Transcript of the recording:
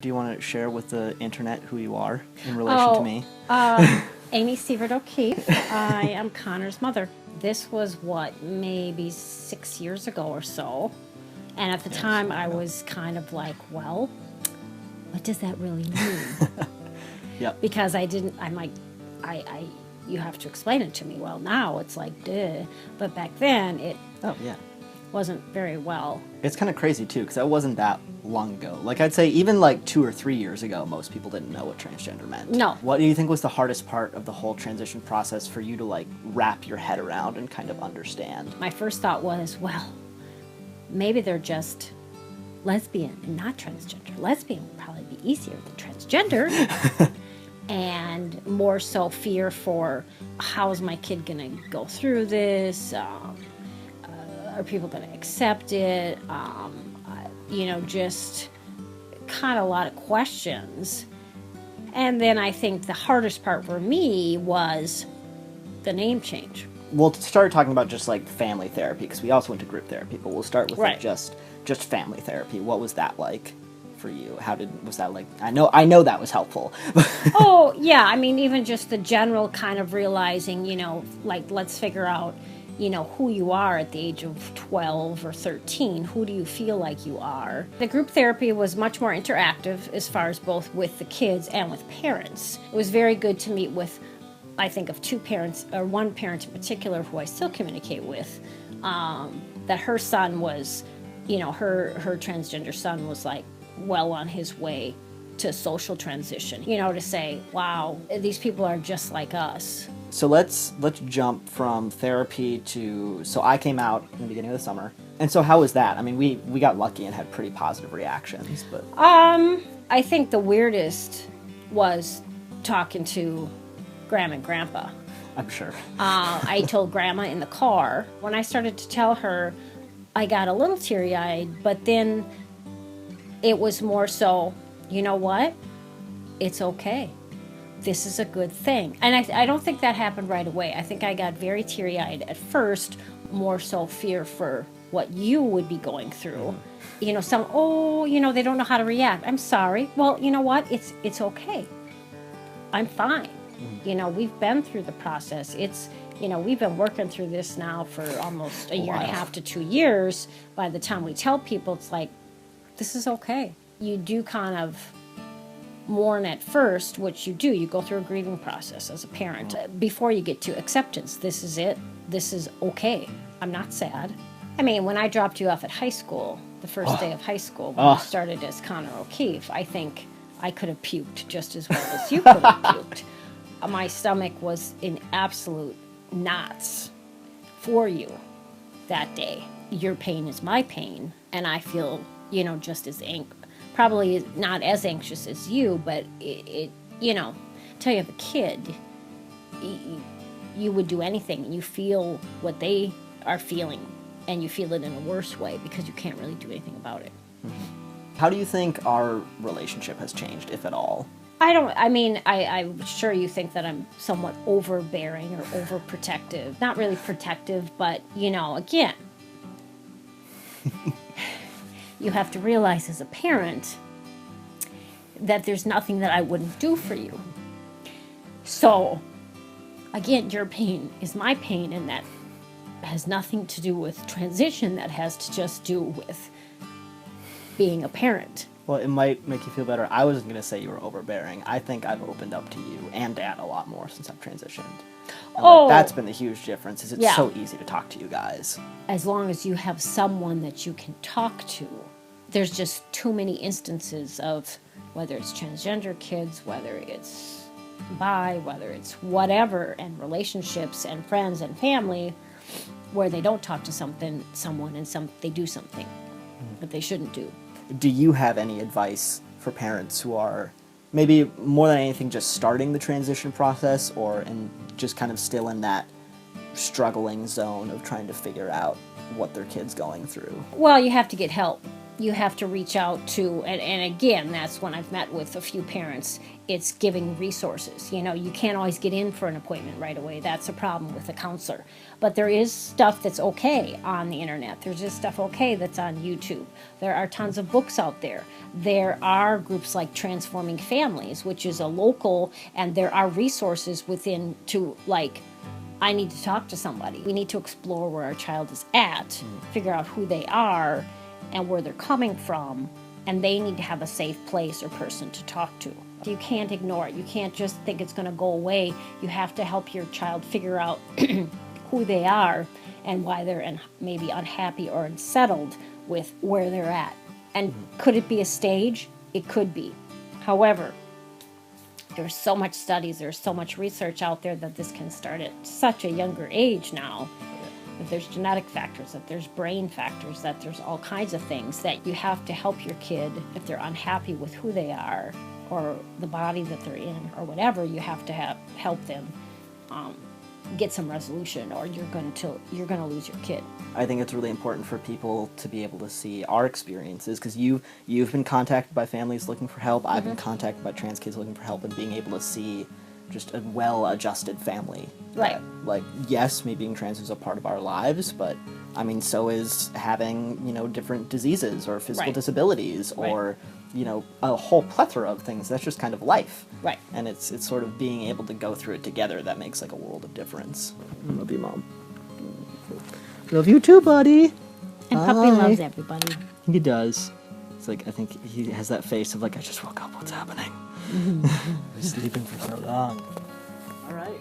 Do you want to share with the internet who you are in relation to me? Amy Sievert O'Keefe. I am Connor's mother. This was maybe 6 years ago or so. And at the time I was kind of like, well, what does that really mean? Yep. Because you have to explain it to me. Well, now it's like, duh. But back then it wasn't very well. It's kind of crazy too, because that wasn't that long ago. Like, I'd say even like 2 or 3 years ago, most people didn't know what transgender meant. No. What do you think was the hardest part of the whole transition process for you to like wrap your head around and kind of understand? My first thought was, well, maybe they're just lesbian and not transgender. Lesbian would probably be easier than transgender. And more so fear for, how's my kid going to go through this? Are people going to accept it? Just kind of a lot of questions. And then I think the hardest part for me was the name change. We'll start talking about just like family therapy, because we also went to group therapy, but we'll start with like just family therapy. What was that like for you? Was that like, I know that was helpful. Oh, yeah. I mean, even just the general kind of realizing, like, let's figure out, who you are at the age of 12 or 13. Who do you feel like you are? The group therapy was much more interactive as far as both with the kids and with parents. It was very good to meet with, I think of two parents, or one parent in particular who I still communicate with, that her son was, her transgender son was like well on his way to social transition, to say, wow, these people are just like us. So let's jump from therapy to, so I came out in the beginning of the summer. And so how was that? I mean, we got lucky and had pretty positive reactions, but... I think the weirdest was talking to Grandma and Grandpa. I'm sure. I told Grandma in the car. When I started to tell her, I got a little teary-eyed, but then it was more so, you know what? It's okay. This is a good thing. And I don't think that happened right away. I think I got very teary-eyed at first, more so fear for what you would be going through. They don't know how to react. I'm sorry. Well, you know what? It's okay. I'm fine. We've been through the process. We've been working through this now for almost a year and a half to 2 years. By the time we tell people, it's like, this is okay. You do kind of mourn at first, which you do. You go through a grieving process as a parent before you get to acceptance. This is it. This is okay. I'm not sad. I mean, when I dropped you off at high school, the first day of high school, when I started as Connor O'Keefe, I think I could have puked just as well as you could have puked. My stomach was in absolute knots for you that day. Your pain is my pain, and I feel, just as probably not as anxious as you, but it until you have a kid, you would do anything, and you feel what they are feeling, and you feel it in a worse way because you can't really do anything about it. How do you think our relationship has changed, if at all? I'm sure you think that I'm somewhat overbearing or overprotective. Not really protective, but, again, you have to realize as a parent that there's nothing that I wouldn't do for you. So, again, your pain is my pain, and that has nothing to do with transition. That has to just do with being a parent. Well, it might make you feel better. I wasn't going to say you were overbearing. I think I've opened up to you and Dad a lot more since I've transitioned. And that's been the huge difference, is it's so easy to talk to you guys. As long as you have someone that you can talk to. There's just too many instances of, whether it's transgender kids, whether it's bi, whether it's whatever, and relationships and friends and family, where they don't talk to someone and they do something that they shouldn't do. Do you have any advice for parents who are maybe more than anything just starting the transition process, or just kind of still in that struggling zone of trying to figure out what their kid's going through? Well, you have to get help. you have to reach out to, and again, that's when I've met with a few parents, it's giving resources. You know, you can't always get in for an appointment right away. That's a problem with a counselor. But there is stuff that's okay on the internet. There's just stuff okay that's on YouTube. There are tons of books out there. There are groups like Transforming Families, which is a local, and there are resources within to, like, I need to talk to somebody. We need to explore where our child is at, figure out who they are, and where they're coming from, and they need to have a safe place or person to talk to. You can't ignore it. You can't just think it's going to go away. You have to help your child figure out who they are and why they're maybe unhappy or unsettled with where they're at. And could it be a stage? It could be. However, there's so much studies, there's so much research out there that this can start at such a younger age now. That there's genetic factors, that there's brain factors, that there's all kinds of things that you have to help your kid if they're unhappy with who they are or the body that they're in or whatever. You have to help them get some resolution, or you're going to lose your kid. I think it's really important for people to be able to see our experiences, because you've been contacted by families looking for help. I've been contacted by trans kids looking for help, and being able to see just a well-adjusted family. Right. That, like, yes, me being trans is a part of our lives, but I mean, so is having, you know, different diseases or physical disabilities or, you know, a whole plethora of things. That's just kind of life. Right. And it's sort of being able to go through it together that makes like a world of difference. Love you, Mom. Love you too, buddy. And Puppy loves everybody. He does. It's like, I think he has that face of like, I just woke up, what's happening? I've been sleeping for so long. All right.